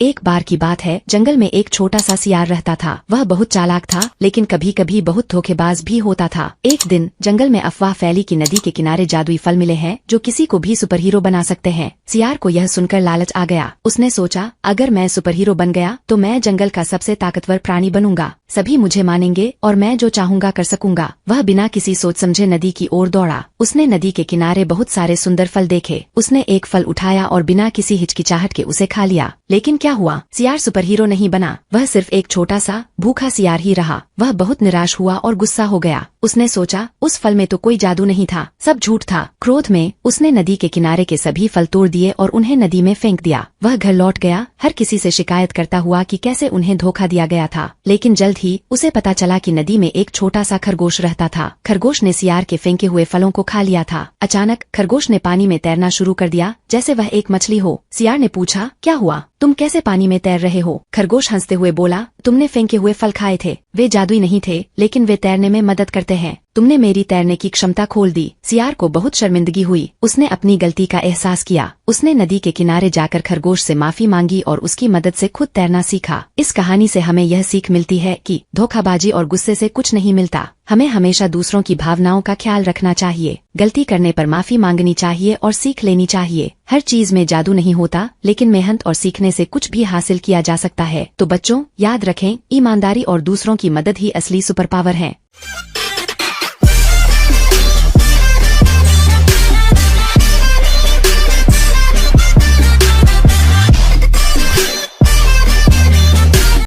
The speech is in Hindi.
एक बार की बात है, जंगल में एक छोटा सा सियार रहता था। वह बहुत चालाक था, लेकिन कभी कभी बहुत धोखेबाज भी होता था। एक दिन जंगल में अफवाह फैली कि नदी के किनारे जादुई फल मिले हैं जो किसी को भी सुपर हीरो बना सकते हैं। सियार को यह सुनकर लालच आ गया। उसने सोचा, अगर मैं सुपर हीरो बन गया तो मैं जंगल का सबसे ताकतवर प्राणी बनूंगा, सभी मुझे मानेंगे और मैं जो चाहूंगा कर सकूंगा। वह बिना किसी सोच समझे नदी की ओर दौड़ा। उसने नदी के किनारे बहुत सारे सुंदर फल देखे। उसने एक फल उठाया और बिना किसी हिचकिचाहट के उसे खा लिया। लेकिन क्या हुआ, सियार सुपर हीरो नहीं बना। वह सिर्फ एक छोटा सा भूखा सियार ही रहा। वह बहुत निराश हुआ और गुस्सा हो गया। उसने सोचा, उस फल में तो कोई जादू नहीं था, सब झूठ था। क्रोध में उसने नदी के किनारे के सभी फल तोड़ दिए और उन्हें नदी में फेंक दिया। वह घर लौट गया, हर किसी से शिकायत करता हुआ कि कैसे उन्हें धोखा दिया गया था। लेकिन जल्द ही उसे पता चला कि नदी में एक छोटा सा खरगोश रहता था। खरगोश ने सियार के फेंके हुए फलों को खा लिया था। अचानक खरगोश ने पानी में तैरना शुरू कर दिया, जैसे वह एक मछली हो। सियार ने पूछा, क्या हुआ, तुम कैसे पानी में तैर रहे हो? खरगोश हंसते हुए बोला, तुमने फेंके हुए फल खाए थे, वे जादुई नहीं थे, लेकिन वे तैरने में मदद करते हैं। तुमने मेरी तैरने की क्षमता खोल दी। सियार को बहुत शर्मिंदगी हुई। उसने अपनी गलती का एहसास किया। उसने नदी के किनारे जाकर खरगोश से माफी मांगी और उसकी मदद से खुद तैरना सीखा। इस कहानी से हमें यह सीख मिलती है कि धोखाबाजी और गुस्से से कुछ नहीं मिलता। हमें हमेशा दूसरों की भावनाओं का ख्याल रखना चाहिए। गलती करने पर माफी मांगनी चाहिए और सीख लेनी चाहिए। हर चीज में जादू नहीं होता, लेकिन मेहनत और सीखने से कुछ भी हासिल किया जा सकता है। तो बच्चों, याद रखें, ईमानदारी और दूसरों की मदद ही असली सुपर पावर है।